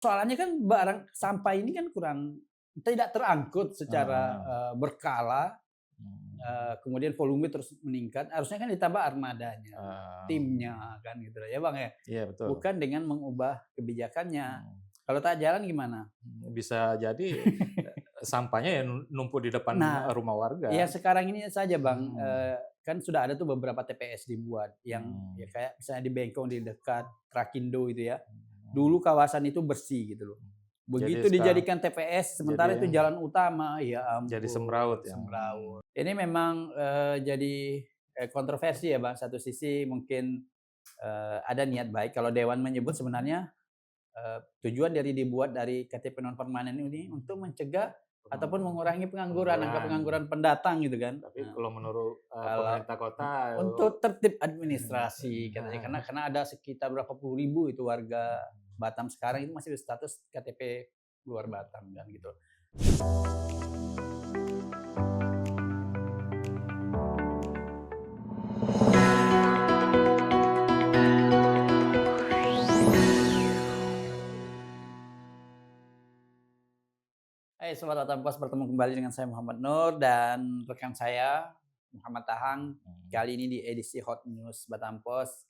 soalnya kan barang sampah ini kan kurang tidak terangkut secara, Heeh. berkala, Mmm. kemudian volume terus meningkat, harusnya kan ditambah armadanya, Heeh. timnya kan gitu ya Bang ya? Iya betul. Bukan dengan mengubah kebijakannya. Mmm. Kalau tak jalan gimana? Bisa jadi, sampahnya ya numpuk di depan, Nah, rumah ya warga. sekarang ini saja Bang, Mhm. kan sudah ada tuh beberapa TPS dibuat yang ya Mmm. kayak misalnya di Bengkong di dekat Trakindo itu ya. Mhm. Dulu kawasan itu bersih gitu loh. Jadi Begitu dijadikan TPS, sementara itu jadi jalan utama, ya jadi ampun semraut ya? semrawut. Ini memang, jadi, kontroversi ya Bang, satu sisi mungkin, ada niat baik kalau dewan menyebut sebenarnya, tujuan dibuat dari KTP non permanen ini untuk mencegah ataupun mengurangi pengangguran, angka Pengangguran. pengangguran pendatang gitu kan. Tapi Nah, kalau menurut, kalau pemerintah kota, untuk tertib administrasi katanya, karena ada sekitar berapa puluh ribu itu warga Batam sekarang itu masih berstatus KTP luar Batam kan gitu. Hai Sobat Batam Pos, bertemu kembali dengan saya Muhammad Nur dan rekan saya Muhammad Tahang. mhm, Kali ini di edisi Hot News Batam Pos,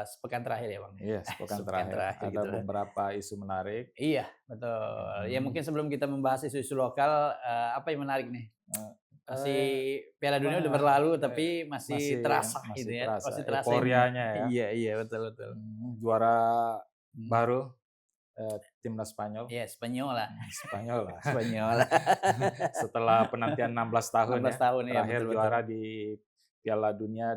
sepekan terakhir ya Bang ya? iya sepekan Sepekan terakhir terakhir ada gitu lah. beberapa isu menarik, Iya, betul. Ya mhm, mungkin sebelum kita membahas isu-isu lokal, apa yang menarik nih? eee Masih Piala apa, Dunia udah berlalu eee, tapi masih masih terasa gitu masih ya, terasa masih terasa ininya. euforianya ya, Iya iya, betul betul. juara Mhm. baru, timnas Spanyol, Iya, Spanyol lah, Spanyol lah. Spanyol. Setelah penantian 16 tahun 16 ya, tahun, iya terakhir betul betul. juara di Piala Dunia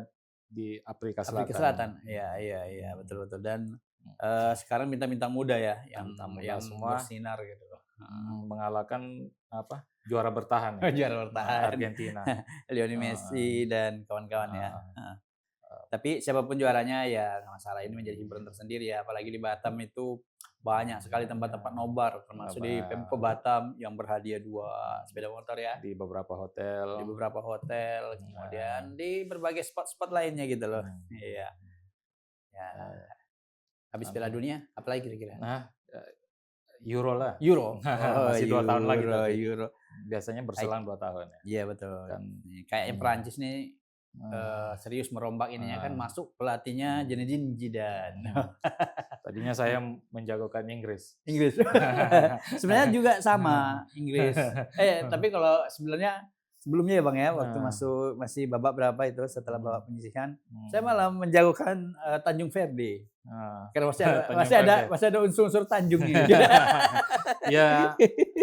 di Afrika Afrika Selatan. Selatan, iya iya iya, Mhm, betul betul dan, mhm. sekarang bintang-bintang muda ya Bintang muda yang semua, bersinar gitu loh, heeh. mengalahkan apa, juara bertahan ya, Juara bertahan, Argentina. Lionel Heeh, Messi dan kawan-kawan ya, heeh, heeh. eee, Tapi siapapun juaranya ya nggak masalah, ini menjadi hiburan tersendiri ya, apalagi di Batam itu banyak sekali tempat-tempat nobar, termasuk di Pemko apa, Batam yang berhadiah 2 sepeda motor ya, di beberapa hotel, di beberapa hotel, eee, kemudian di berbagai spot-spot lainnya gitu loh. mmm, Iya, ya eee, habis Piala anu, Dunia apalagi kira-kira? nah, Euro lah. Euro? Oh, Masih 2 tahun lagi Euro tapi, Euro. biasanya berselang 2 tahun ya, Iya betul. kan, Nih, kayaknya iya, Perancis nih, heeh, serius merombak ininya kan heeh, masuk pelatihnya Zinedine Zidane. mhm. Tadinya saya menjagokan Inggris. Inggris. Sebenarnya juga sama Inggris. Tapi kalau sebenarnya sebelumnya ya Bang ya, waktu Nah, masuk masih babak berapa itu setelah mhm, babak penyisihan, saya mhm, malah menjagokan, Tanjung Verde. heeh, Karena Tanjung Verde. masih ada unsur-unsur Tanjungnya. Ya,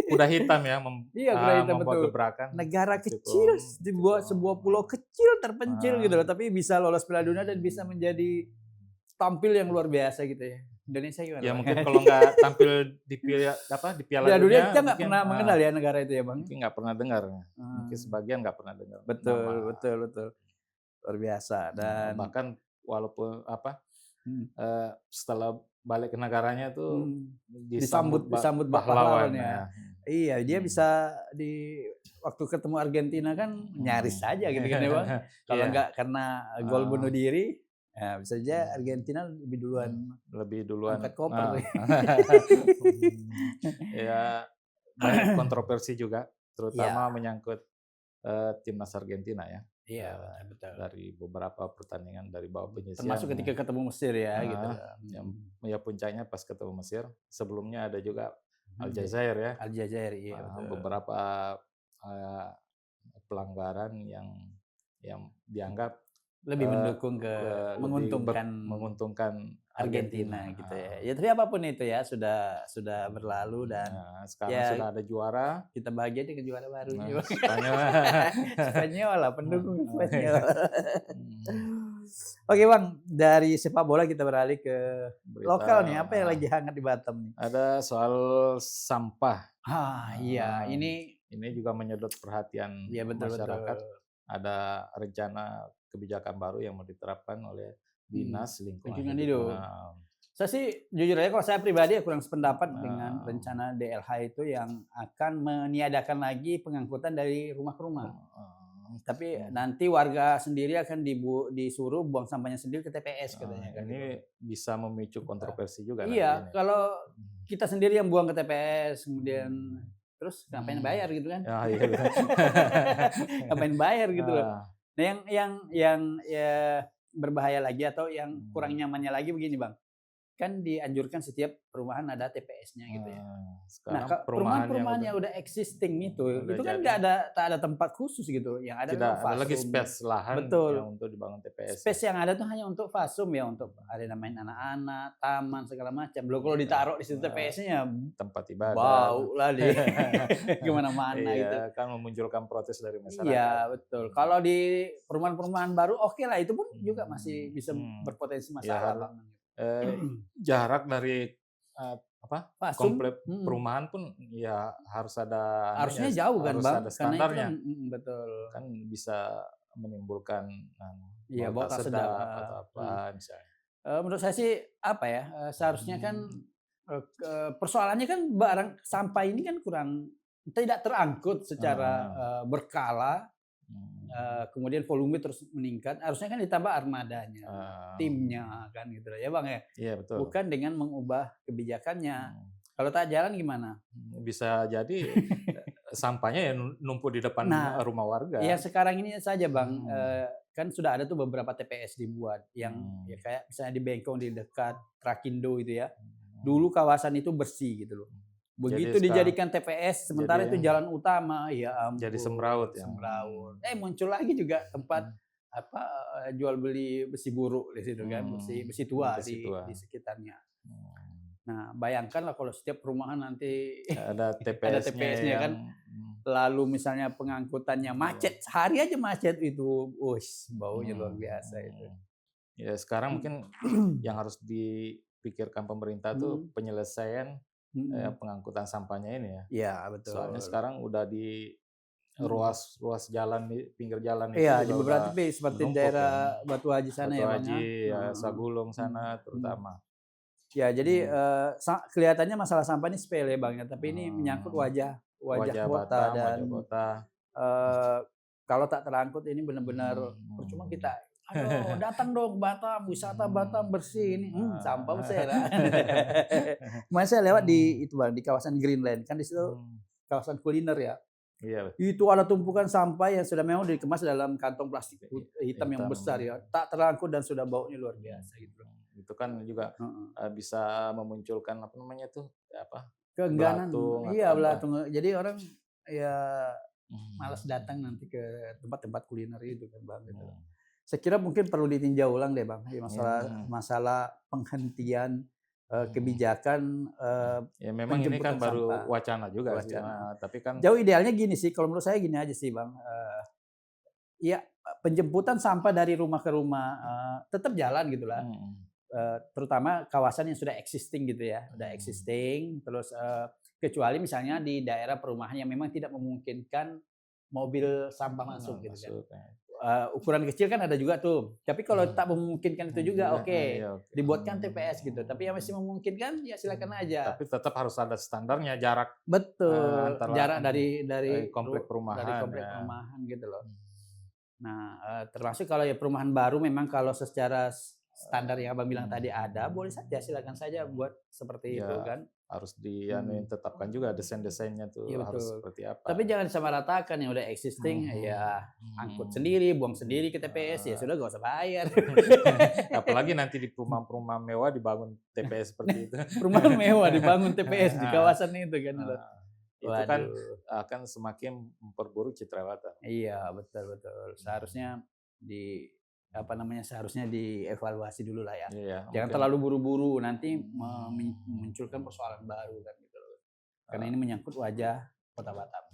kuda hitam ya Iya, kuda hitam membawa betul. gebrakan Negara kecil meskipun, sebuah pulau kecil terpencil gitu heeh, loh, tapi bisa lolos Piala Dunia dan bisa menjadi tampil yang luar biasa gitu ya. Indonesia gimana ya Bang? mungkin kalau nggak tampil di Piala Piala Dunia Dunia kita nggak mungkin, pernah mengenal ya negara itu ya Bang? mungkin nggak pernah dengar, mungkin Mmm, sebagian nggak pernah dengar betul nama, betul betul. Luar biasa dan bahkan walaupun mhm setelah balik ke negaranya tuh mhm, disambut disambut bak pahlawan pahlawan ya. ya, Iya, dia mhm, bisa waktu ketemu Argentina kan nyaris mhm. saja gitu kan ya Bang. Kalau Iya, nggak karena gol heeh, bunuh diri, ya bisa saja mmm, Argentina lebih duluan lebih duluan, angkat koper. ya banyak kontroversi juga, Iya terutama menyangkut, timnas Argentina ya, iya, betul betul. dari beberapa pertandingan dari babak penyisihan, Termasuk ketika ketemu Mesir ya gitu heeh, loh. yang Mhm. ya puncaknya pas ketemu Mesir, sebelumnya ada juga Mhm. Aljazair ya, Aljazair, iya betul. beberapa, eee, pelanggaran yang dianggap, Lebih mendukung ke lebih menguntungkan menguntungkan Argentina, Argentina gitu ya. Ya tapi apapun itu ya sudah berlalu dan nah, sekarang ya sudah ada juara, kita bahagia dengan juara baru ini nah Bang. Spanyol, Spanyol lah, pendukung Spanyol. iya, mmm, Oke Bang, dari sepak bola kita beralih ke berita, lokal nih, apa yang heeh, lagi hangat di Batam nih? ada soal sampah, Ah, iya heeh, ini juga menyedot perhatian iya betul betul. masyarakat. Ada rencana kebijakan baru yang mau diterapkan oleh Mhm, Dinas Lingkungan lingkungan Hidup, hidup. Saya sih jujur aja kalau saya pribadi ya kurang sependapat dengan heeh, rencana DLH itu yang akan meniadakan lagi pengangkutan dari rumah ke rumah. Tapi nanti warga sendiri akan disuruh buang sampahnya sendiri ke TPS katanya kan gitu. ini bisa memicu kontroversi juga nanti Iya, ini. kalau kita sendiri yang buang ke TPS, kemudian terus ngapain bayar gitu kan? Ah, iya betul. Ngapain bayar gitu loh. Ah, Nah yang ya berbahaya lagi atau yang kurang mmm, nyamannya lagi begini Bang, kan dianjurkan setiap perumahan ada TPS-nya gitu ya. Nah, sekarang perumahan yang perumahan-perumahan yang udah existing udah itu kan jadi, nggak ada tak ada tempat khusus gitu, yang ada tidak memang ada lagi fast-room. space lahan yang Betul, untuk dibangun TPS ya? space yang ada tuh hanya untuk fast-room ya, untuk arena main anak-anak, taman segala macam. Loh kalau Iya, ditaruh di situ TPS-nya tempat ibadah. bau lah di ke mana-mana gitu. Iya, kan memunculkan protes dari masyarakat. Iya, betul. Kalau di perumahan-perumahan baru oke lah, itu pun juga masih Mmm, bisa mhm, berpotensi ya masalah, Bang. jarak dari, Fasum, komplek perumahan pun ya harus ada anunya, harusnya jauh kan, harus Bang, ada karena itu kan standarnya. betul. Kan bisa menimbulkan Iya, bau bau tak tak sedap, sedap atau apa misalnya. menurut saya sih apa ya, seharusnya kan, Mmm, persoalannya kan barang sampah ini kan kurang tidak terangkut secara, heeh, berkala, mmm, kemudian volume terus meningkat, harusnya kan ditambah armadanya, mmm, timnya kan gitu ya, Bang, ya? iya betul, Bukan dengan mengubah kebijakannya. mmm, Kalau tak jalan gimana? bisa jadi, sampahnya ya numpuk di depan, Nah, rumah warga. yang sekarang ini saja Bang, Mhm, kan sudah ada tuh beberapa TPS dibuat yang ya mmm, kayak misalnya di Bengkong di dekat Trakindo itu ya. mhm, Dulu kawasan itu bersih gitu loh. jadi Begitu sekarang dijadikan TPS jadi sementara itu jalan utama, ya jadi ampun semraut ya, semrawut. Muncul lagi juga tempat mhm, apa, jual beli besi buruk di situ kan, besi besi tua besi tua, di sekitarnya. mmm, Nah, bayangkanlah kalau setiap perumahan nanti ada ada TPS-nya TPS-nya yang kan. Lalu misalnya pengangkutannya iya, macet, sehari aja macet itu, baunya luar mhm, biasa itu. mhm. Ya sekarang Mhm. mungkin yang harus dipikirkan pemerintah tuh Mhm, penyelesaian, mhm. pengangkutan sampahnya ini ya. Iya Soalnya betul, sekarang udah di mhm. ruas jalan di pinggir jalan itu Iya di juga udah beberapa titik seperti menumpuk ya. daerah Batu Haji sana Batu ya Bang ya? Haji, ya Heeh, Sagulung mhm, sana mhm. terutama. Ya jadi, Mmm, kelihatannya masalah sampah ini sepele Bang ya, tapi ini menyangkut eee, wajah wajah wajah kota Batam, wajah dan, kota. eee, kalau tak terangkut ini benar-benar percuma Mhm. kita, "Ayo datang dong ke Batam, wisata Batam bersih ini," sampah berserakan. Kemarin saya lewat di itu Bang, di kawasan Greenland, kan di situ kawasan kuliner ya. Iya, Itu ada tumpukan sampah yang sudah memang dikemas dalam kantong plastik hitam yang hitam. besar ya, tak terangkut dan sudah baunya luar biasa gitu loh. Itu kan juga, Heeh. bisa memunculkan apa namanya tuh, apa, Keengganan, belatung atau iya apa. belatung, jadi orang ya malas datang Mhm, nanti ke tempat-tempat kuliner itu kan Bang, gitu loh. mhm. Saya kira mungkin perlu ditinjau ulang deh Bang, Ya, masalah masalah penghentian, mhm. kebijakan, Ya memang ini kan penjemputan baru sampah, wacana juga sih, wacana. tapi kan Jauh idealnya gini sih, kalau menurut saya gini aja sih Bang, ya penjemputan sampah dari rumah ke rumah, tetap jalan gitulah, mhm, terutama kawasan yang sudah existing gitu ya, udah mhm, existing terus, kecuali misalnya di daerah perumahan yang memang tidak memungkinkan mobil sampah masuk gitu kan. masuk ya. Ukuran kecil kan ada juga tuh, tapi kalau tak memungkinkan itu juga Juga, oke, iya oke, dibuatkan TPS gitu, tapi yang masih memungkinkan ya silakan aja. tapi tetap harus ada standarnya jarak, Betul, antara jarak komplek dari perumahan komplek ya. perumahan gitu loh. Mmm, Nah, termasuk kalau ya perumahan baru memang kalau secara standar yang Abang bilang tadi ada, boleh saja, silakan saja buat seperti itu ya kan. harus Mhm. tetapkan juga desain-desainnya tuh Iya harus betul. seperti Tapi apa. jangan disamaratakan yang udah existing, Mhm, ya angkut mhm, sendiri, buang sendiri ke TPS, ya eee, sudah nggak usah bayar. apalagi nanti di perumahan-perumahan mewah dibangun TPS seperti itu. Perumahan mewah dibangun TPS di Heeh, kawasan itu kan. heeh, itu kan Waduh. akan semakin memperburuk citra Batam. Iya, betul betul. Seharusnya di apa namanya, seharusnya dievaluasi dulu lah ya. Iya, Jangan mungkin terlalu buru-buru nanti memunculkan persoalan baru kan gitu loh. Karena eee ini menyangkut wajah Kota Batam.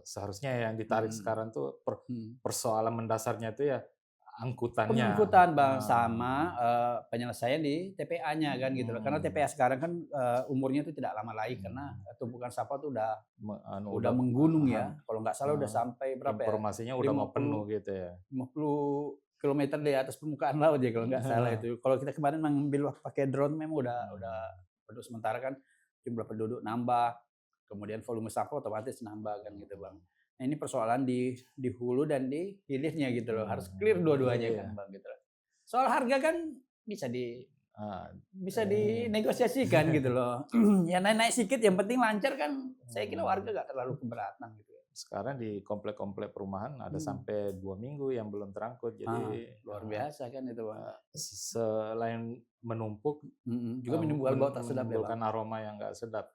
seharusnya yang ditarik Mhm, sekarang tuh mhm. persoalan mendasarnya itu ya angkutannya. Pengangkutan Bang, Heeh, sama, penyelesaian di TPA-nya kan gitu loh. Karena mhm, TPA sekarang kan, umurnya itu tidak lama lagi karena mhm, tumpukan sampah tuh anu udah udah menggunung ya. Kalau nggak salah udah heeh, sampai berapa ya, informasinya udah mau lima penuh puluh gitu ya. 50 kilometer di atas permukaan laut ya kalau nggak salah Heeh, itu. Kalau kita kemarin mengambil pakai drone memang udah mhm, untuk sementara kan jumlah penduduk nambah, kemudian volume sampah otomatis nambah kan gitu, Bang. Nah ini persoalan di hulu dan di hilirnya gitu loh, harus clear mhm, dua-duanya iya, kan, Bang, gitu loh. Soal harga kan bisa bisa dinegosiasikan gitu loh. Ya naik-naik sedikit yang penting lancar kan, saya kira warga nggak terlalu keberatan gitu ya. Sekarang di komplek-komplek perumahan ada Hmm. sampai 2 minggu yang belum terangkut. Jadi Luar biasa kan itu Bang. selain menumpuk, Juga menimbulkan bau tak sedap ya Bang. menimbulkan aroma yang nggak sedap,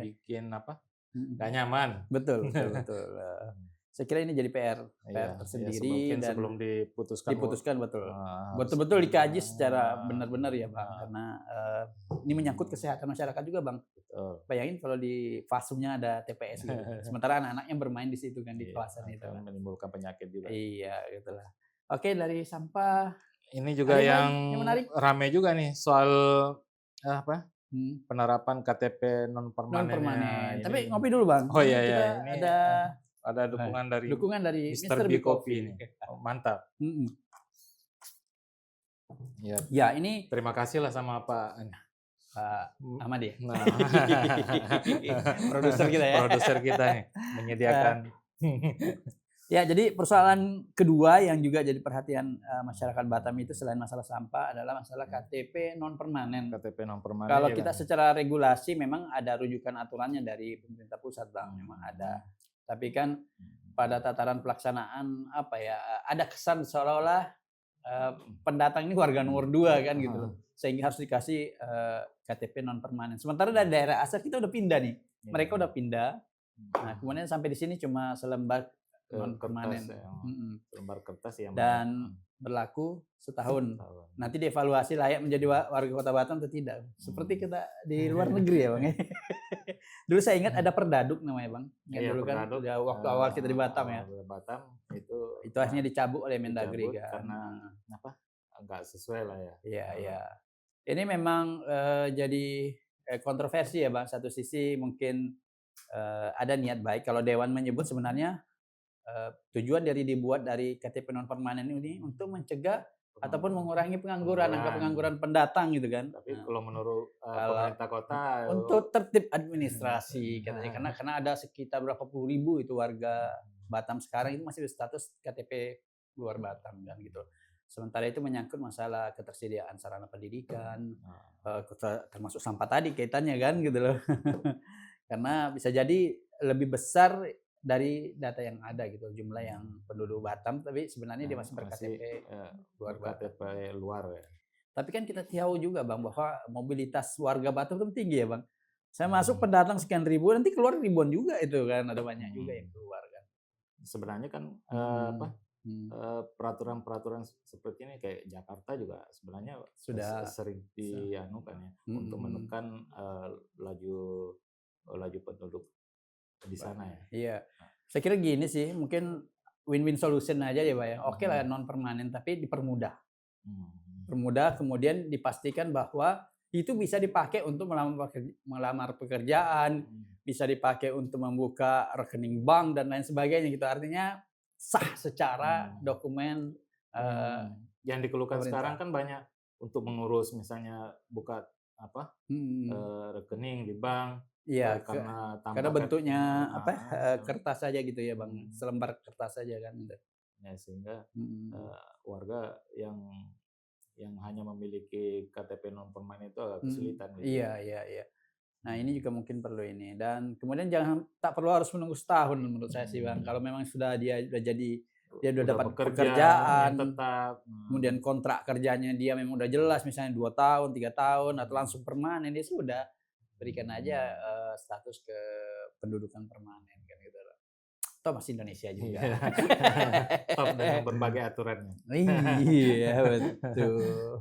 bikin apa? Mhm. Nggak nyaman. Betul betul betul. Saya kira ini jadi PR Iya, tersendiri mungkin dan sebelum diputuskan betul. harus Betul-betul dikaji secara benar-benar ya Bang, Nah, karena ini menyangkut kesehatan masyarakat juga Bang. betul. Bayangin kalau di fasumnya ada TPS gitu, sementara anak-anaknya bermain di situ kan di Iya, kawasan itu akan kan. menimbulkan penyakit juga. Iya gitulah. Oke dari sampah Ini juga ada yang yang menarik? rame juga nih soal apa? Hmm, Penerapan KTP non non permanennya permanen. Tapi ini. ngopi dulu Bang. Oh Ini iya kita ya, ini ada dukungan dari Mr. Mr. B B Coffee Coffee. ini. Oh, mantap. Mm-mm. Ya, Ya ini terima kasih lah sama Pak Pak Ahmad ya. Nah, Produser kita ya. produser kita nih menyediakan. Ya, jadi persoalan kedua yang juga jadi perhatian masyarakat Batam itu selain masalah sampah adalah masalah KTP non permanen. KTP non permanen. Kalau ya kita kan? secara regulasi memang ada rujukan aturannya dari pemerintah pusat Bang, memang ada. Tapi kan pada tataran pelaksanaan apa ya, ada kesan seolah-olah pendatang ini warga nomor 2 kan gitu loh. Sehingga harus dikasih KTP non permanen. Sementara dari daerah asal kita udah pindah nih. Mereka udah pindah. Nah, kemudian sampai di sini cuma selembar non permanen. Lembar kertas yang Dan berlaku setahun. Nanti dievaluasi layak menjadi warga Kota Batam atau tidak. Seperti kita di luar negeri ya Bang. Dulu saya ingat ada Perdaduk namanya Bang. Iya, dulu kan Perdaduk, waktu awal kita di Batam ya. Batam itu akhirnya dicabut oleh Mendagri dicabut kan. karena apa? Enggak sesuai lah ya. Iya, iya. Ini memang jadi kontroversi ya Bang. Satu sisi mungkin ada niat baik. Kalau Dewan menyebut sebenarnya tujuan dibuat dari KTP non permanen ini untuk mencegah ataupun mengurangi pengangguran, angka pengangguran pendatang gitu kan. Tapi kalau menurut kalau pemerintah kota untuk tertib administrasi katanya karena ada sekitar berapa puluh ribu itu warga Batam sekarang itu masih berstatus KTP luar Batam kan gitu. Sementara itu menyangkut masalah ketersediaan sarana pendidikan, termasuk sampah tadi kaitannya kan gitu loh. Karena bisa jadi lebih besar dari data yang ada gitu jumlah yang penduduk Batam, tapi sebenarnya dia masih ber-KTP luar Batam. KTP luar ya. Tapi kan kita tahu juga Bang bahwa mobilitas warga Batam itu tinggi ya Bang. Saya masuk pendatang sekian ribu, nanti keluar ribuan juga itu kan, ada banyak juga yang keluar kan. Sebenarnya kan peraturan-peraturan seperti ini kayak Jakarta juga sebenarnya sudah sering dianukan ya untuk menekan laju penduduk di sana ya. Iya. Saya kira gini sih, mungkin win-win solution aja ya Pak ya. Oke lah non permanen tapi dipermudah. Permudah kemudian dipastikan bahwa itu bisa dipakai untuk melamar pekerjaan, bisa dipakai untuk membuka rekening bank dan lain sebagainya gitu. Artinya sah secara dokumen yang dikeluhkan sekarang kan banyak untuk mengurus misalnya buka apa rekening di bank. Iya, karena bentuknya apa kertas saja gitu ya Bang, selembar kertas saja kan. Ya, sehingga warga yang hanya memiliki KTP non permanen itu agak kesulitan. Gitu. Iya, iya, iya. Nah ini juga mungkin perlu ini dan kemudian tak perlu harus menunggu setahun menurut saya sih Bang. Kalau memang sudah dia udah dapat pekerjaan tetap, kemudian kontrak kerjanya dia memang udah jelas misalnya 2 tahun, 3 tahun atau langsung permanen dia sudah berikan aja status ke pendudukan permanen kan gitu loh. Toh masih Indonesia juga. Top dengan berbagai aturannya. Iya betul.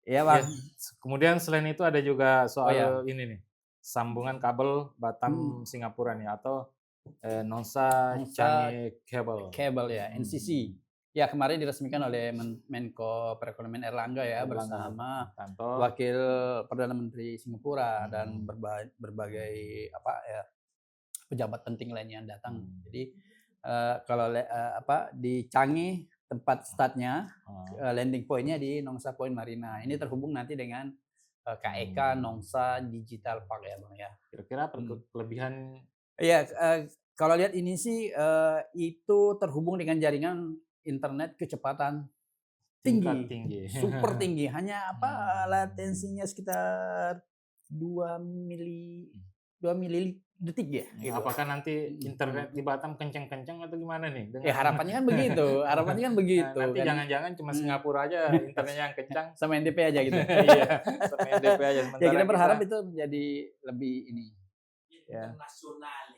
Iya Bang. Ya, kemudian selain itu ada juga soal ini nih sambungan kabel Batam Singapura nih atau Nongsa Changi Cable. Cable ya NCC. Ya kemarin diresmikan oleh Menko Perekonomian Erlangga ya bersama Wakil Perdana Menteri Singapura dan berbagai pejabat penting lainnya yang datang. Jadi kalau di Changi tempat startnya landing point-nya di Nongsa Point Marina. Ini terhubung nanti dengan KEK Nongsa Digital Park ya Bang ya. Kira-kira kelebihan Iya kalau lihat ini sih itu terhubung dengan jaringan internet kecepatan tinggi. super tinggi. Hanya latensinya sekitar 2 mili detik ya. Gitu. Apakah nanti internet di Batam kenceng-kenceng atau gimana nih? Harapannya kan begitu. Nanti kan. jangan-jangan cuma Singapura aja internetnya yang kencang. Sama NDP aja gitu. Iya, sama NDP aja. Ya kita berharap itu menjadi lebih ini. Internasional.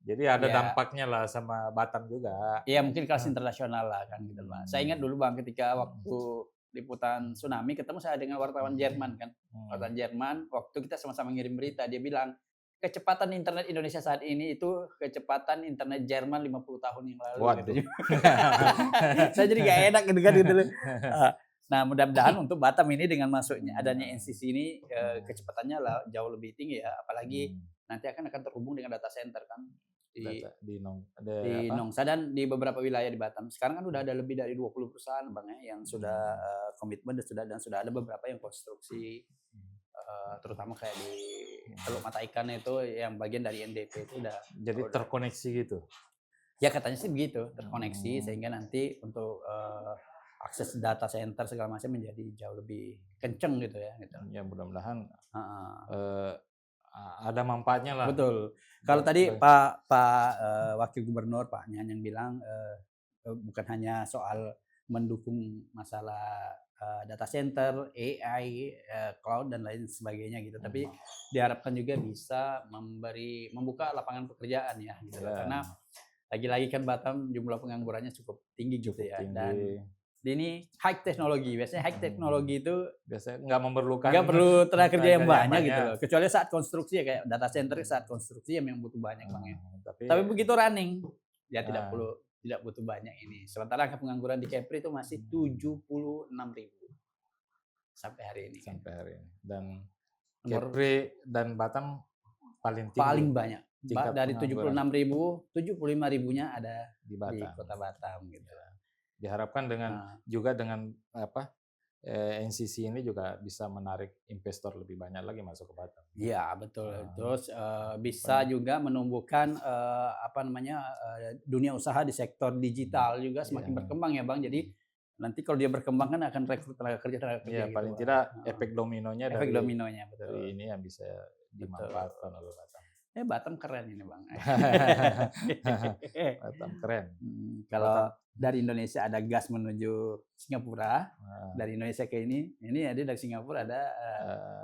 Jadi ada dampaknya lah sama Batam juga. Iya mungkin kelas internasional lah kan gitu Pak. Saya ingat dulu Bang ketika waktu liputan tsunami ketemu saya dengan wartawan Jerman kan. Wartawan Jerman waktu kita sama-sama ngirim berita dia bilang kecepatan internet Indonesia saat ini itu kecepatan internet Jerman 50 tahun yang lalu. Gitu. Saya jadi gak enak gitu kan gitu. Nah mudah-mudahan untuk Batam ini dengan masuknya adanya NCC ini kecepatannya lah jauh lebih tinggi ya. Apalagi nanti akan terhubung dengan data center kan. Di Nongsa dan di beberapa wilayah di Batam. Sekarang kan udah ada lebih dari 20 perusahaan Bang ya yang sudah komitmen dan sudah ada beberapa yang konstruksi terutama kayak di Teluk Mata Ikan itu yang bagian dari NDP itu udah jadi terkoneksi gitu. Ya katanya sih begitu, terkoneksi sehingga nanti untuk akses data center segala macam menjadi jauh lebih kenceng gitu ya gitu. Ya mudah-mudahan ada manfaatnya lah. Betul. Kalau tadi Pak Wakil Gubernur Pak Nyanyang bilang bukan hanya soal mendukung masalah data center, AI, cloud dan lain sebagainya gitu, tapi diharapkan juga bisa membuka lapangan pekerjaan ya gitu. Karena lagi-lagi kan Batam jumlah penganggurannya cukup tinggi gitu ya. Dan ini high teknologi, biasanya high teknologi itu biasanya nggak perlu tenaga kerja yang banyak gitu loh. Kecuali saat konstruksi ya kayak data center saat konstruksi yang memang butuh banyak Bang ya. Tapi begitu running ya tidak butuh banyak ini. Sementara angka pengangguran di Kepri itu masih 76.000 sampai hari ini. Dan Kepri dan Batam paling tinggi. Paling banyak. Dari 76.000, 75.000-nya ada di Kota Batam gitu. Diharapkan dengan NCC ini juga bisa menarik investor lebih banyak lagi masuk ke Batam. Iya betul. Terus bisa juga menumbuhkan dunia usaha di sektor digital juga semakin berkembang ya Bang. Jadi nanti kalau dia berkembang kan akan rekrut tenaga kerja. Iya paling gitu, tidak efek dominonya betul. Dari ini yang bisa dimanfaatkan oleh Batam. Batam keren ini Bang. Batam keren. Kalau dari Indonesia ada gas menuju Singapura, dari Indonesia ke ini ada dari Singapura ada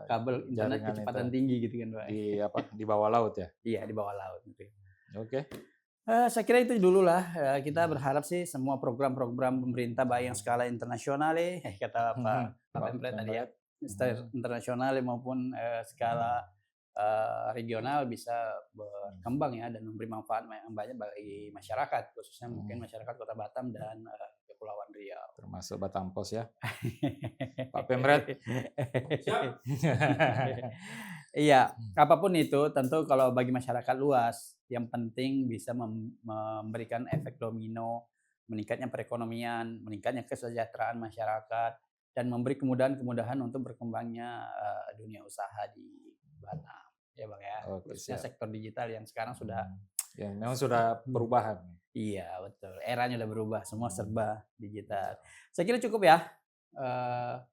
kabel internet kecepatan tinggi gitu kan Pak. Di bawah laut ya? Iya di bawah laut. Gitu. Oke. Saya kira itu dulu lah. Kita berharap sih semua program-program pemerintah baik yang skala internasional kata Pak Pemret tadi ya, internasional maupun skala regional bisa berkembang ya dan memberi manfaat yang banyak bagi masyarakat khususnya mungkin masyarakat Kota Batam dan Kepulauan Riau. Termasuk Batam Pos ya. Pak Pemret. Iya, apapun itu tentu kalau bagi masyarakat luas yang penting bisa memberikan efek domino, meningkatnya perekonomian, meningkatnya kesejahteraan masyarakat dan memberi kemudahan-kemudahan untuk berkembangnya dunia usaha di Batam. Ya Bang ya, khususnya sektor digital yang sekarang sudah memang sudah perubahan. Iya betul, eranya udah berubah, semua serba digital. Saya kira cukup ya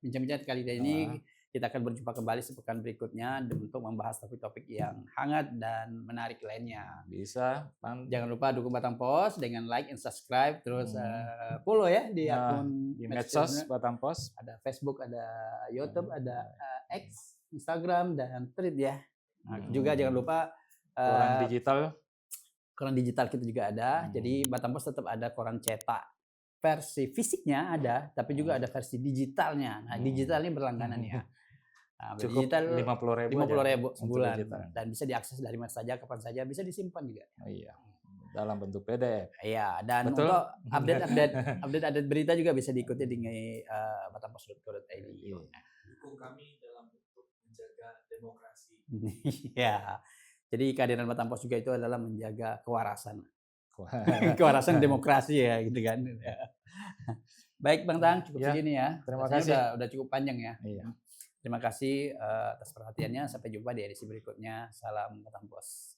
bincang-bincang kali ini. Kita akan berjumpa kembali sepekan berikutnya untuk membahas topik-topik yang hangat dan menarik lainnya. Bisa. Jangan lupa dukung Batam Pos dengan like and subscribe, terus follow ya di akun di medsos Batam Pos. Ada Facebook, ada YouTube, ada X, Instagram dan Thread ya. Juga jangan lupa koran digital kita juga ada. Jadi Batam Pos tetap ada koran cetak. Versi fisiknya ada, tapi juga ada versi digitalnya. Nah, digitalnya berlangganan ya. Nah, cukup digital 50.000 sebulan dan bisa diakses dari mana saja, kapan saja, bisa disimpan juga. Iya. Dalam bentuk PDF. Iya, dan betul. Untuk update berita juga bisa diikuti di batampos.co.id. Dukung kami dalam bentuk menjaga demokrasi. Iya. Jadi kehadiran Batam Pos juga itu adalah menjaga kewarasan demokrasi ya gitu kan. Baik Bang Tang, cukup segini ya. Terima kasih. Udah cukup panjang ya. Iya. Terima kasih atas perhatiannya. Sampai jumpa di edisi berikutnya. Salam Batam Pos.